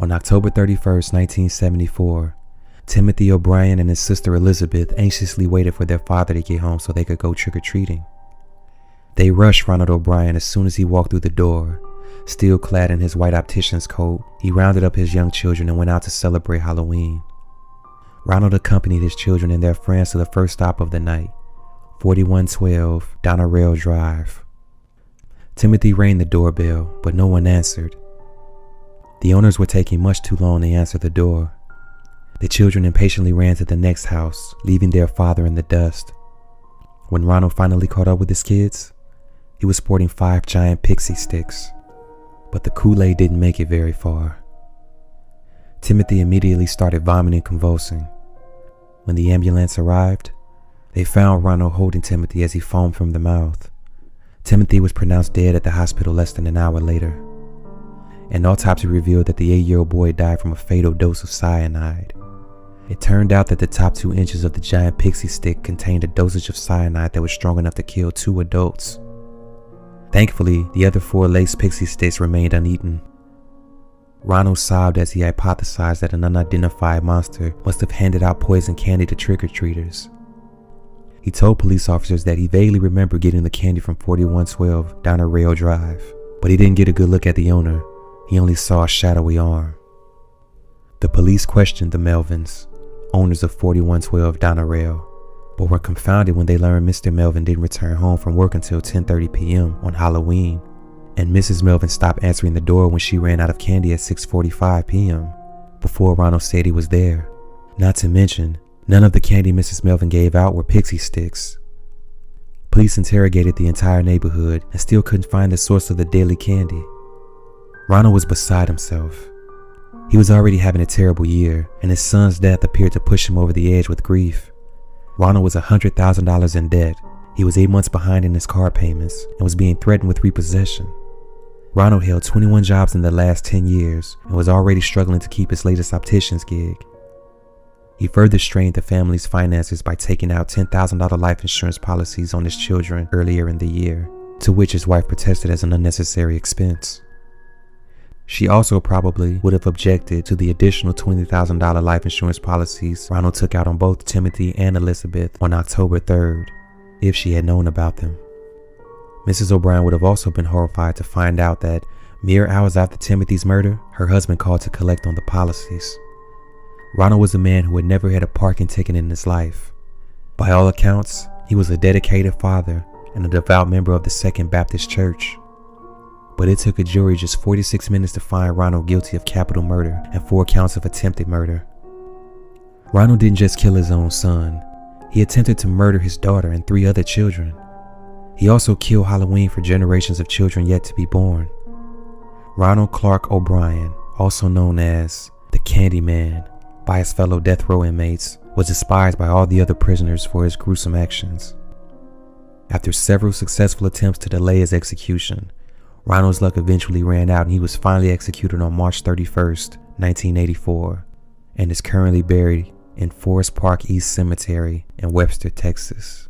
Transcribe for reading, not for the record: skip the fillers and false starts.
On October 31st, 1974, Timothy O'Bryan and his sister Elizabeth anxiously waited for their father to get home so they could go trick-or-treating. They rushed Ronald O'Bryan as soon as he walked through the door. Still clad in his white optician's coat, he rounded up his young children and went out to celebrate Halloween. Ronald accompanied his children and their friends to the first stop of the night, 4112 Rail Drive. Timothy rang the doorbell, but no one answered. The owners were taking much too long to answer the door. The children impatiently ran to the next house, leaving their father in the dust. When Ronald finally caught up with his kids, he was sporting 5 giant pixie sticks, but the Kool-Aid didn't make it very far. Timothy immediately started vomiting and convulsing. When the ambulance arrived, they found Ronald holding Timothy as he foamed from the mouth. Timothy was pronounced dead at the hospital less than an hour later. An autopsy revealed that the 8-year-old boy died from a fatal dose of cyanide. It turned out that the top 2 inches of the giant pixie stick contained a dosage of cyanide that was strong enough to kill 2 adults. Thankfully, the other 4 laced pixie sticks remained uneaten. Ronald sobbed as he hypothesized that an unidentified monster must have handed out poison candy to trick-or-treaters. He told police officers that he vaguely remembered getting the candy from 4112 Rail Drive, but he didn't get a good look at the owner. He only saw a shadowy arm. The police questioned the Melvins, owners of 4112 Rail, but were confounded when they learned Mr. Melvin didn't return home from work until 10:30 p.m. on Halloween, and Mrs. Melvin stopped answering the door when she ran out of candy at 6:45 p.m. before Ronald said he was there. Not to mention, none of the candy Mrs. Melvin gave out were pixie sticks. Police interrogated the entire neighborhood and still couldn't find the source of the deadly candy. Ronald was beside himself. He was already having a terrible year, and his son's death appeared to push him over the edge with grief. Ronald was $100,000 in debt. He was 8 months behind in his car payments and was being threatened with repossession. Ronald held 21 jobs in the last 10 years and was already struggling to keep his latest optician's gig. He further strained the family's finances by taking out $10,000 life insurance policies on his children earlier in the year, to which his wife protested as an unnecessary expense. She also probably would have objected to the additional $20,000 life insurance policies Ronald took out on both Timothy and Elizabeth on October 3rd, if she had known about them. Mrs. O'Bryan would have also been horrified to find out that mere hours after Timothy's murder, her husband called to collect on the policies. Ronald was a man who had never had a parking ticket in his life. By all accounts, he was a dedicated father and a devout member of the Second Baptist Church. But it took a jury just 46 minutes to find Ronald guilty of capital murder and 4 counts of attempted murder. Ronald didn't just kill his own son. He attempted to murder his daughter and 3 other children. He also killed Halloween for generations of children yet to be born. Ronald Clark O'Bryan, also known as the Candyman by his fellow death row inmates, was despised by all the other prisoners for his gruesome actions. After several successful attempts to delay his execution, Ronald's luck eventually ran out and he was finally executed on March 31st, 1984, and is currently buried in Forest Park East Cemetery in Webster, Texas.